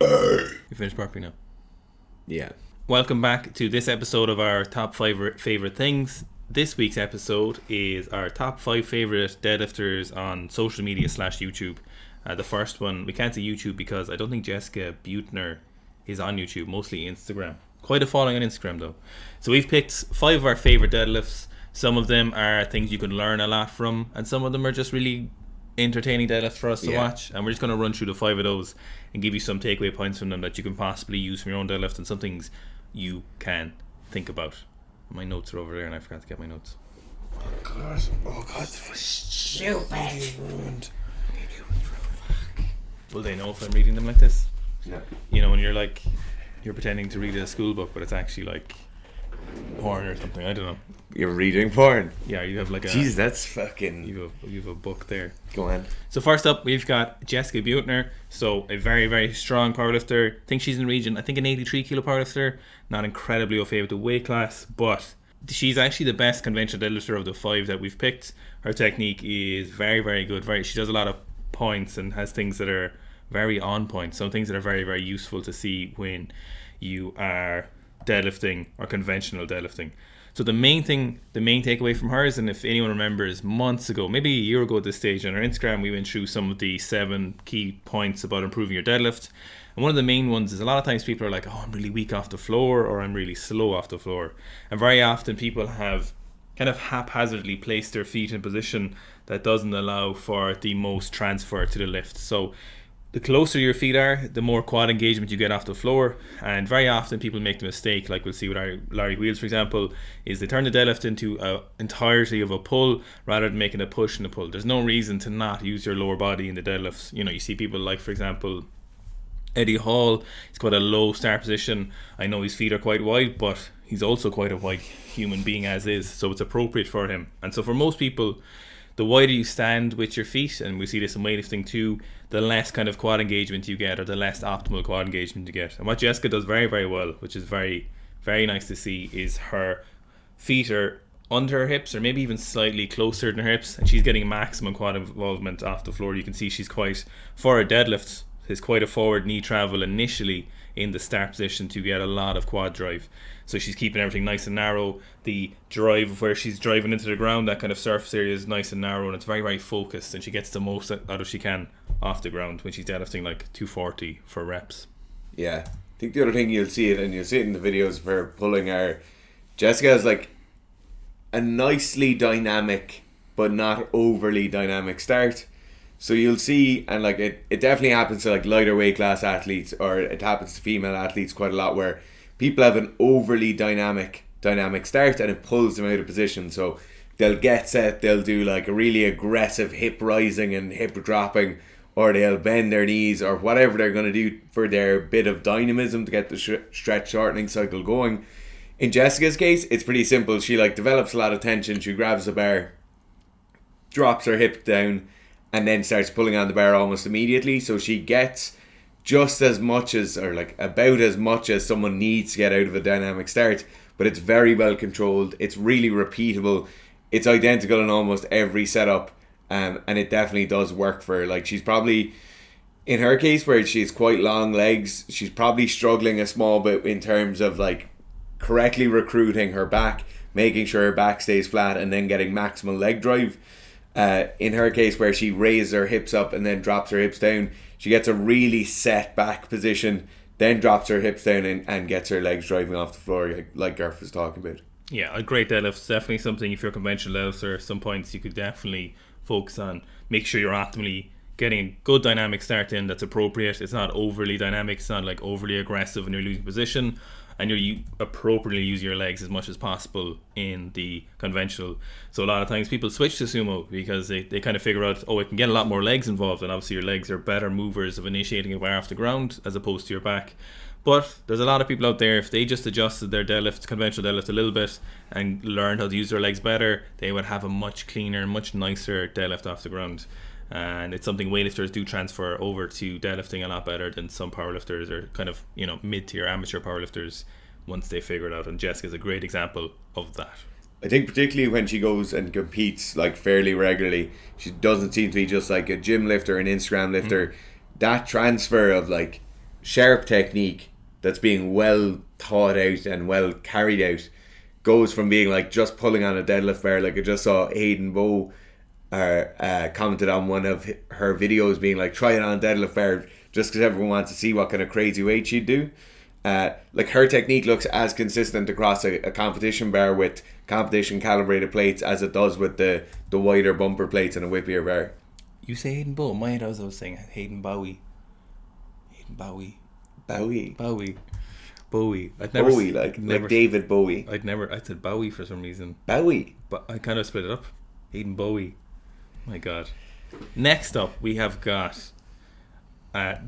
You finished burping now? Yeah. Welcome back to this episode of our top 5 favourite things. This week's episode is our top 5 favourite deadlifters on social media / YouTube. The first one, we can't say YouTube because I don't think Jessica Browner is on YouTube, mostly Instagram. Quite a following on Instagram though. So we've picked 5 of our favourite deadlifts. Some of them are things you can learn a lot from, and some of them are just really entertaining deadlifts for us to watch, and we're just going to run through the 5 of those and give you some takeaway points from them that you can possibly use from your own deadlift and some things you can think about. My notes are over there and I forgot to get my notes. Oh god, this was stupid. Will they know if I'm reading them like this? Yeah. You know, when you're pretending to read a school book, but it's actually like porn or something. I don't know. You're reading porn. Yeah, you have like a... Jeez, that's fucking... You have a book there. Go on. So first up, we've got Jessica Browner. So a very, very strong powerlifter. I think she's in the region, I think an 83 kilo powerlifter. Not incredibly au fait with the weight class, but she's actually the best conventional deadlifter of the 5 that we've picked. Her technique is very, very good. She does a lot of points and has things that are very on point. Some things that are very, very useful to see when you are deadlifting or conventional deadlifting. So the main takeaway from hers, and if anyone remembers months ago, maybe a year ago at this stage on our Instagram, we went through some of the 7 key points about improving your deadlift. And one of the main ones is a lot of times people are like, oh, I'm really weak off the floor, or I'm really slow off the floor. And very often people have kind of haphazardly placed their feet in a position that doesn't allow for the most transfer to the lift. So the closer your feet are, the more quad engagement you get off the floor. And very often people make the mistake, like we'll see with Larry Wheels, for example, is they turn the deadlift into an entirety of a pull rather than making a push and a pull. There's no reason to not use your lower body in the deadlifts. You know, you see people like, for example, Eddie Hall. He's quite a low start position. I know his feet are quite wide, but he's also quite a wide human being as is, so it's appropriate for him. And so for most people, the wider you stand with your feet, and we see this in weightlifting too, the less kind of quad engagement you get, or the less optimal quad engagement you get. And what Jessica does very, very well, which is very, very nice to see, is her feet are under her hips, or maybe even slightly closer than her hips, and she's getting maximum quad involvement off the floor. You can see she's quite, for a deadlift, there's quite a forward knee travel initially in the start position to get a lot of quad drive. So she's keeping everything nice and narrow. The drive where she's driving into the ground, that kind of surface area is nice and narrow, and it's very, very focused, and she gets the most out of she can off the ground when she's deadlifting like 240 for reps. Yeah. I think the other thing you'll see it in the videos of her pulling are Jessica has like a nicely dynamic but not overly dynamic start. So you'll see, and like it definitely happens to like lighter weight class athletes, or it happens to female athletes quite a lot, where people have an overly dynamic start and it pulls them out of position. So they'll get set, they'll do like a really aggressive hip rising and hip dropping, or they'll bend their knees, or whatever they're going to do for their bit of dynamism to get the stretch shortening cycle going. In Jessica's case, it's pretty simple. She like develops a lot of tension, she grabs the bar, drops her hip down, and then starts pulling on the bar almost immediately. So she gets just as much as, or like about as much as someone needs to get out of a dynamic start, but it's very well controlled, it's really repeatable, it's identical in almost every setup, and it definitely does work for her. Like she's probably, in her case where she's quite long legs, she's probably struggling a small bit in terms of like correctly recruiting her back, making sure her back stays flat, and then getting maximal leg drive. In her case where she raises her hips up and then drops her hips down, she gets a really set back position, then drops her hips down and gets her legs driving off the floor, like Garth was talking about. Yeah, a great deadlift is definitely something, if you're a conventional deadlifter, some points you could definitely focus on. Make sure you're optimally getting a good dynamic start in that's appropriate. It's not overly dynamic, it's not like overly aggressive when you're losing position, and you appropriately use your legs as much as possible in the conventional. So a lot of times people switch to sumo because they kind of figure out, oh, it can get a lot more legs involved, and obviously your legs are better movers of initiating a bar off the ground as opposed to your back. But there's a lot of people out there, if they just adjusted their deadlift, conventional deadlift a little bit, and learned how to use their legs better, they would have a much cleaner, much nicer deadlift off the ground. And it's something weightlifters do transfer over to deadlifting a lot better than some powerlifters, or kind of, you know, mid-tier amateur powerlifters, once they figure it out. And Jessica's a great example of that. I think particularly when she goes and competes like fairly regularly, she doesn't seem to be just like a gym lifter, an Instagram lifter. That transfer of like sharp technique that's being well thought out and well carried out goes from being like just pulling on a deadlift bar. Like I just saw Hayden Bowe commented on one of her videos being like, try it on a deadlift bar just because everyone wants to see what kind of crazy weight she'd do. Like her technique looks as consistent across a competition bar with competition calibrated plates as it does with the wider bumper plates and a whippier bar. You say Hayden Bowe? My head I was saying Hayden Bowie. Bowie. I'd never Bowie, like David Bowie. I said Bowie for some reason. Bowie. But I kind of split it up. Hayden Bowie. My God. Next up, we have got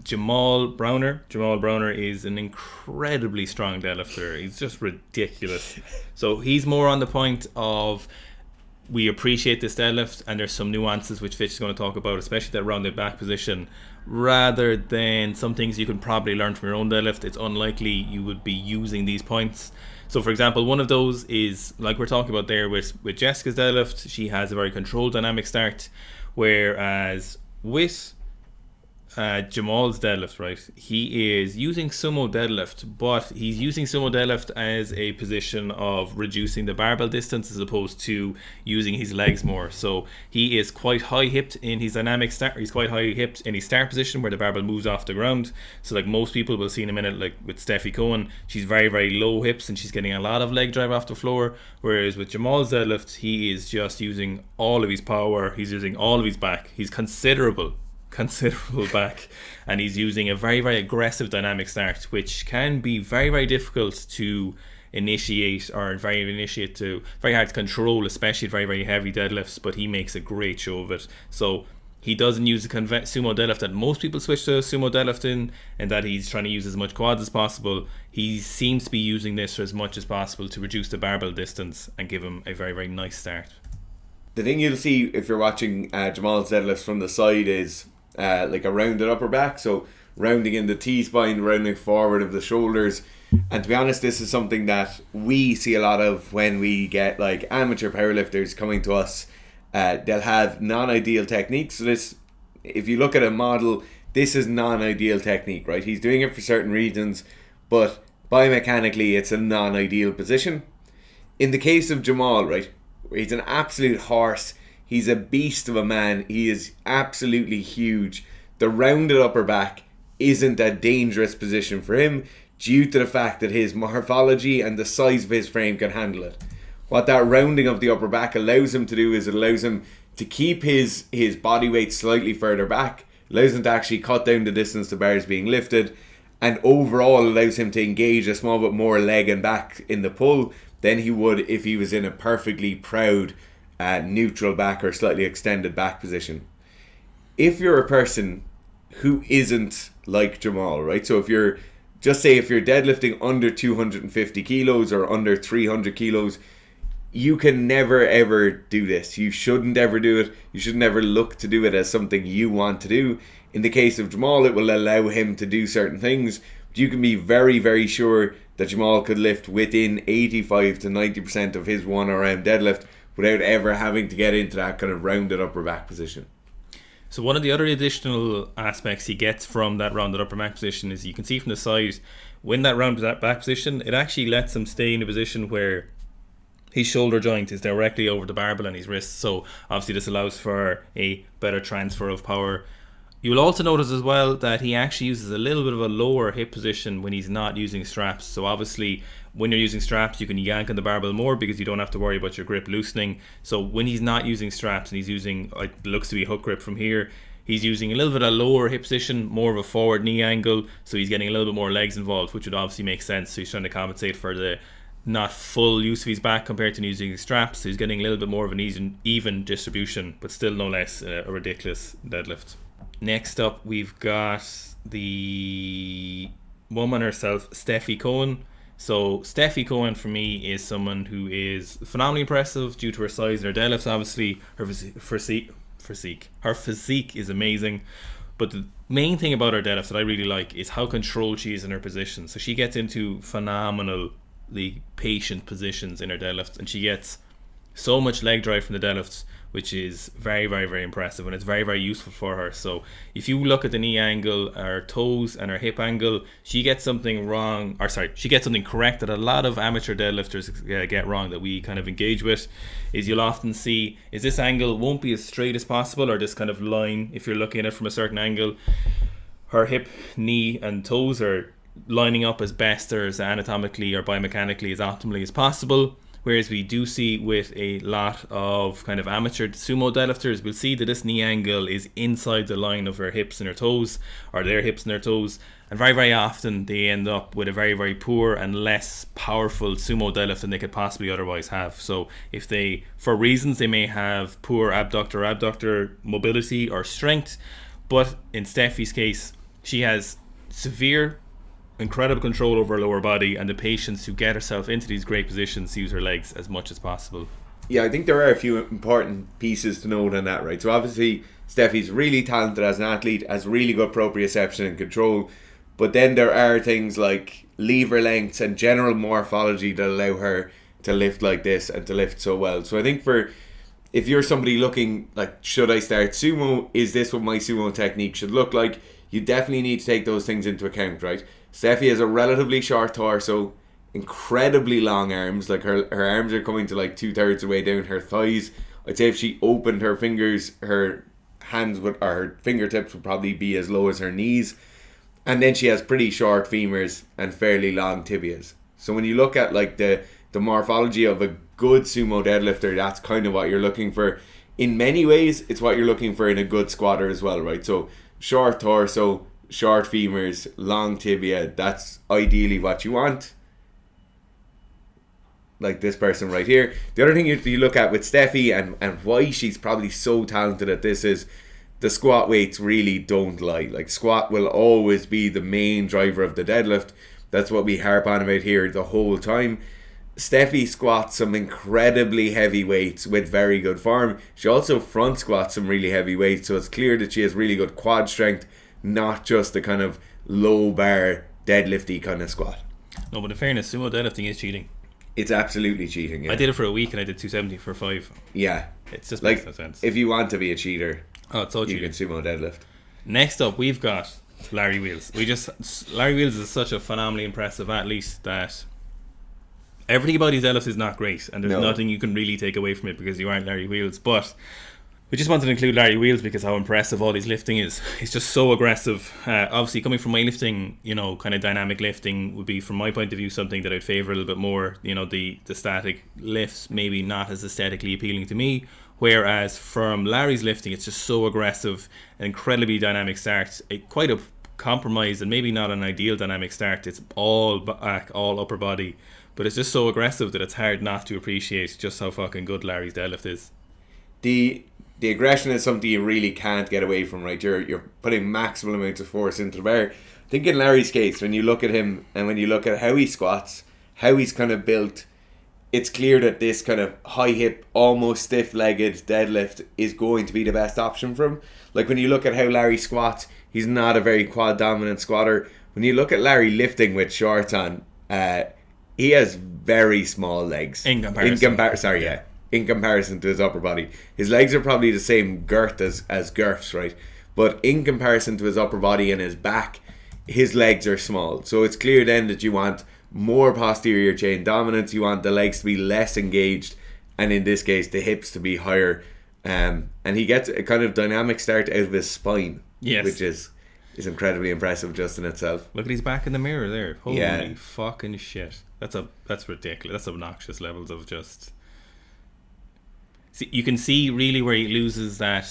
Jamal Browner. Jamal Browner is an incredibly strong deadlifter. He's just ridiculous. So he's more on the point of, we appreciate this deadlift, and there's some nuances which Fitch is going to talk about, especially that rounded back position, rather than some things you can probably learn from your own deadlift. It's unlikely you would be using these points. So for example, one of those is, like we're talking about there with Jessica's deadlift, she has a very controlled dynamic start, whereas with Jamal's deadlift, right, he is using sumo deadlift, but he's using sumo deadlift as a position of reducing the barbell distance as opposed to using his legs more. So he is quite high hipped in his dynamic start. He's quite high hipped in his start position where the barbell moves off the ground. So like most people will see in a minute, like with Stephy Cohen, she's very, very low hips and she's getting a lot of leg drive off the floor. Whereas with Jamal's deadlift, he is just using all of his power. He's using all of his back. He's considerable back, and he's using a very, very aggressive dynamic start, which can be very, very difficult to initiate, or very hard to control, especially at very, very heavy deadlifts. But he makes a great show of it. So he doesn't use the sumo deadlift that most people switch to sumo deadlift in, and that he's trying to use as much quads as possible. He seems to be using this for as much as possible to reduce the barbell distance and give him a very, very nice start. The thing you'll see if you're watching Jamal's deadlifts from the side is like a rounded upper back, so rounding in the T-spine, rounding forward of the shoulders. And to be honest, this is something that we see a lot of when we get like amateur powerlifters coming to us. They'll have non-ideal techniques. So this, if you look at a model, this is non-ideal technique, right? He's doing it for certain reasons, but biomechanically it's a non-ideal position. In the case of Jamal, right, he's an absolute horse. He's a beast of a man. He is absolutely huge. The rounded upper back isn't a dangerous position for him due to the fact that his morphology and the size of his frame can handle it. What that rounding of the upper back allows him to do is it allows him to keep his body weight slightly further back, allows him to actually cut down the distance the bar is being lifted, and overall allows him to engage a small bit more leg and back in the pull than he would if he was in a perfectly proud neutral back or slightly extended back position. If you're a person who isn't like Jamal, right? So if you're deadlifting under 250 kilos or under 300 kilos, you can never ever do this. You shouldn't ever do it. You should never look to do it as something you want to do. In the case of Jamal, it will allow him to do certain things. But you can be very, very sure that Jamal could lift within 85 to 90% of his 1RM deadlift without ever having to get into that kind of rounded upper back position. So one of the other additional aspects he gets from that rounded upper back position is, you can see from the side, when that rounded back position, it actually lets him stay in a position where his shoulder joint is directly over the barbell and his wrist. So obviously this allows for a better transfer of power. You'll also notice as well that he actually uses a little bit of a lower hip position when he's not using straps. So obviously when you're using straps, you can yank on the barbell more because you don't have to worry about your grip loosening. So when he's not using straps and he's using, it looks to be a hook grip from here, he's using a little bit of a lower hip position, more of a forward knee angle. So he's getting a little bit more legs involved, which would obviously make sense. So he's trying to compensate for the not full use of his back compared to using straps. So he's getting a little bit more of an even distribution, but still no less a ridiculous deadlift. Next up, we've got the woman herself, Stephy Cohen. So Stephy Cohen for me is someone who is phenomenally impressive due to her size and her deadlifts. Obviously her physique is amazing, but the main thing about her deadlifts that I really like is how controlled she is in her position. So she gets into phenomenally patient positions in her deadlifts, and she gets so much leg drive from the deadlifts, which is very, very, very impressive, and it's very, very useful for her. So if you look at the knee angle, her toes and her hip angle, she gets something wrong, or sorry, she gets something correct that a lot of amateur deadlifters get wrong, that we kind of engage with, is you'll often see is this angle won't be as straight as possible, or this kind of line, if you're looking at it from a certain angle, her hip, knee and toes are lining up as best or as anatomically or biomechanically as optimally as possible. Whereas we do see with a lot of kind of amateur sumo deadlifters, we'll see that this knee angle is inside the line of her hips and her toes, or their hips and their toes, and very, very often they end up with a very, very poor and less powerful sumo deadlift than they could possibly otherwise have. So if they, for reasons, they may have poor abductor mobility or strength, but in Stephy's case, she has severe, incredible control over her lower body and the patience to get herself into these great positions to use her legs as much as possible. Yeah, I think there are a few important pieces to note on that, right? So obviously Steffi's really talented as an athlete, has really good proprioception and control, but then there are things like lever lengths and general morphology that allow her to lift like this and to lift so well. So I think if you're somebody looking like, should I start sumo? Is this what my sumo technique should look like? You definitely need to take those things into account, right? Steffi has a relatively short torso, incredibly long arms. Like her arms are coming to like 2/3 of the way down her thighs. I'd say if she opened her fingers, her hands would, or her fingertips would probably be as low as her knees. And then she has pretty short femurs and fairly long tibias. So when you look at like the morphology of a good sumo deadlifter, that's kind of what you're looking for. In many ways, it's what you're looking for in a good squatter as well, right? So short torso, short femurs, long tibia, that's ideally what you want. Like this person right here. The other thing you look at with Steffi and why she's probably so talented at this is the squat weights really don't lie. Like squat will always be the main driver of the deadlift. That's what we harp on about here the whole time. Steffi squats some incredibly heavy weights with very good form. She also front squats some really heavy weights, so it's clear that she has really good quad strength, not just the kind of low bar deadlifty kind of squat. No, but in fairness, sumo deadlifting is cheating. It's absolutely cheating. Yeah. I did it for a week and I did 270 for 5. Yeah, it's just like, makes no sense. If you want to be a cheater, it's all cheating. You can sumo deadlift. Next up, we've got Larry Wheels. Larry Wheels is such a phenomenally impressive athlete that everything about his deadlift is not great, and there's nothing you can really take away from it because you aren't Larry Wheels. But we just wanted to include Larry Wheels because how impressive all his lifting is. He's just so aggressive. Obviously, coming from my lifting, kind of dynamic lifting would be, from my point of view, something that I'd favour a little bit more. The static lifts maybe not as aesthetically appealing to me. Whereas from Larry's lifting, it's just so aggressive, incredibly dynamic start, quite a compromised and maybe not an ideal dynamic start. It's all back, all upper body, but it's just so aggressive that it's hard not to appreciate just how fucking good Larry's deadlift is. The aggression is something you really can't get away from, right? You're putting maximal amounts of force into the bar. I think in Larry's case, when you look at him and when you look at how he squats, how he's kind of built, it's clear that this kind of high hip, almost stiff-legged deadlift is going to be the best option for him. Like when you look at how Larry squats, he's not a very quad dominant squatter. When you look at Larry lifting with shorts on, he has very small legs. In comparison. In comparison to his upper body. His legs are probably the same girth as girths, right? But in comparison to his upper body and his back, his legs are small. So it's clear then that you want more posterior chain dominance, you want the legs to be less engaged, and in this case the hips to be higher, and he gets a kind of dynamic start out of his spine, which is incredibly impressive just in itself. Look at his back in the mirror there. Holy fucking shit. That's ridiculous. That's obnoxious levels of just... See, you can see really where he loses that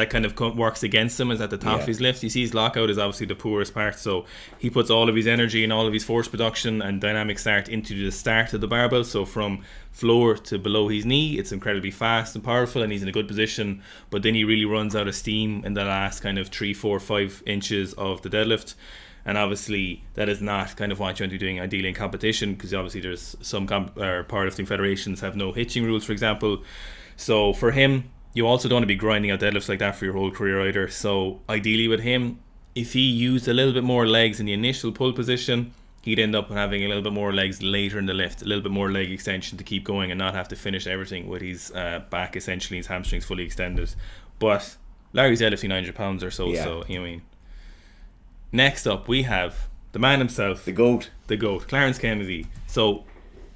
kind of works against him is at the top of his lift. You see his lockout is obviously the poorest part, so he puts all of his energy and all of his force production and dynamic start into the start of the barbell. So from floor to below his knee, it's incredibly fast and powerful and he's in a good position, but then he really runs out of steam in the last kind of 3, 4, 5 inches of the deadlift. And obviously that is not kind of what you want to be doing ideally in competition, because obviously there's some powerlifting federations have no hitching rules, for example. So for him, you also don't want to be grinding out deadlifts like that for your whole career either. So ideally with him, if he used a little bit more legs in the initial pull position, he'd end up having a little bit more legs later in the lift, a little bit more leg extension to keep going and not have to finish everything with his back, essentially his hamstrings fully extended. But Larry's deadlifting 900 pounds or so, Yeah. so you know what I mean. Next up, we have the man himself, The GOAT. Clarence Kennedy. So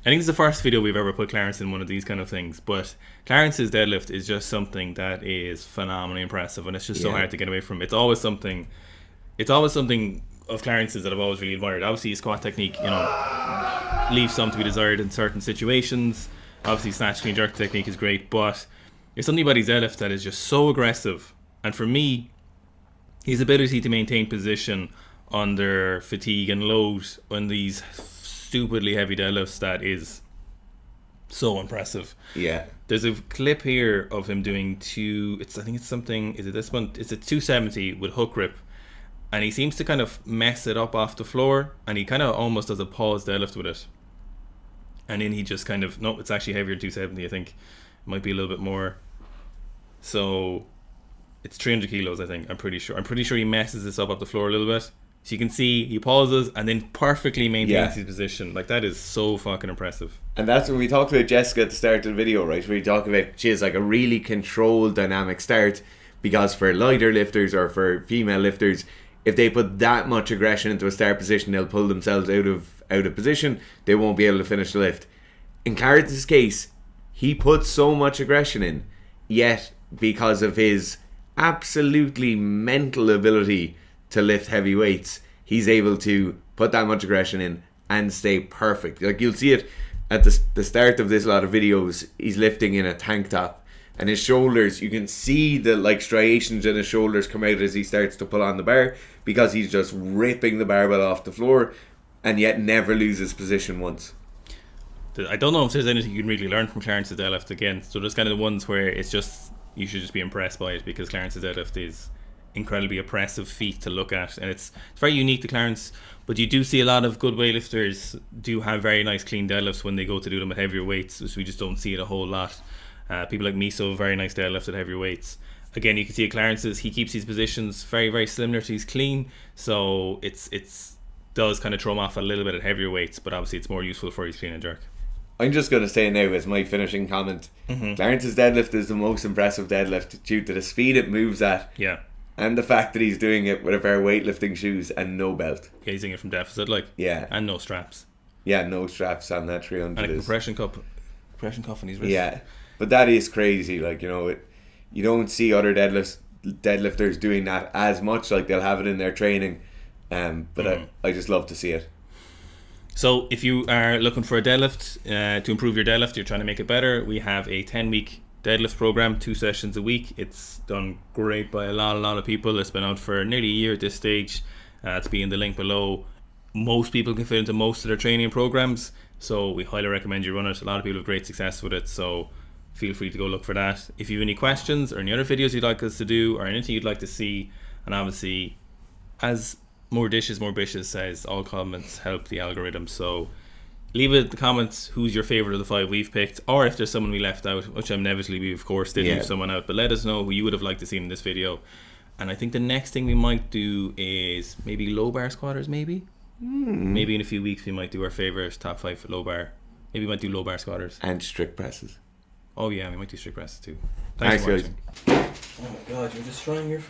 I think this is the first video we've ever put Clarence in one of these kind of things, but Clarence's deadlift is just something that is phenomenally impressive, and it's just so hard to get away from. It's always something of Clarence's that I've always really admired. Obviously his squat technique, you know, leaves some to be desired in certain situations. Obviously snatch, clean, jerk technique is great, but there's something about his deadlift that is just so aggressive. And for me, his ability to maintain position under fatigue and load on these stupidly heavy deadlifts, that is so impressive. Yeah. There's a clip here of him doing is it this one? It's a 270 with hook grip, and he seems to kind of mess it up off the floor, and he kind of almost does a pause deadlift with it, and then he just kind of, no, it's actually heavier than 270. I think it might be a little bit more, so it's 300 kilos. I think I'm pretty sure he messes this up the floor a little bit. So you can see he pauses and then perfectly maintains his position. Like, that is so fucking impressive. And that's when we talked about Jessica at the start of the video, right? Where we talk about she has like a really controlled dynamic start, because for lighter lifters or for female lifters, if they put that much aggression into a start position, they'll pull themselves out of position. They won't be able to finish the lift. In Clarence's case, he puts so much aggression in, yet because of his absolutely mental ability to lift heavy weights, he's able to put that much aggression in and stay perfect. Like, you'll see it at the start of this lot of videos. He's lifting in a tank top, and his shoulders, you can see the like striations in his shoulders come out as he starts to pull on the bar, because he's just ripping the barbell off the floor and yet never loses position once. I don't know if there's anything you can really learn from Clarence's deadlift again. So there's kind of the ones where it's just, you should just be impressed by it, because Clarence's deadlift is incredibly oppressive feat to look at, and it's very unique to Clarence. But you do see a lot of good weightlifters do have very nice clean deadlifts when they go to do them at heavier weights, so we just don't see it a whole lot. People like Miso, very nice deadlift at heavier weights. Again, you can see at Clarence's, he keeps his positions very, very similar to his clean, so it's does kind of throw him off a little bit at heavier weights, but obviously it's more useful for his clean and jerk. I'm just going to say now as my finishing comment, Clarence's deadlift is the most impressive deadlift due to the speed it moves at. Yeah. And the fact that he's doing it with a pair of weightlifting shoes and no belt. Yeah, he's doing it from deficit, like. Yeah. And no straps. Yeah, no straps on that 300. And a compression cuff on his wrist. Yeah, but that is crazy. Like, you know, you don't see other deadlifters doing that as much. Like, they'll have it in their training, but I just love to see it. So if you are looking for a deadlift, to improve your deadlift, you're trying to make it better, we have a 10-week deadlift program, 2 sessions a week. It's done great by a lot of people. It's been out for nearly a year at this stage. It's be in the link below. Most people can fit into most of their training programs, so we highly recommend you run it. A lot of people have great success with it, so feel free to go look for that. If you have any questions or any other videos you'd like us to do, or anything you'd like to see, and obviously, as More Dishes, More Bishes says, all comments help the algorithm, so leave it in the comments who's your favourite of the 5 we've picked, or if there's someone we left out, which inevitably we of course did leave someone out, but let us know who you would have liked to see in this video. And I think the next thing we might do is maybe low bar squatters, maybe in a few weeks we might do our favourite top 5 for low bar. Maybe we might do low bar squatters. And strict presses. Oh yeah, we might do strict presses too. Thanks for guys. watching. Oh my god, you're destroying your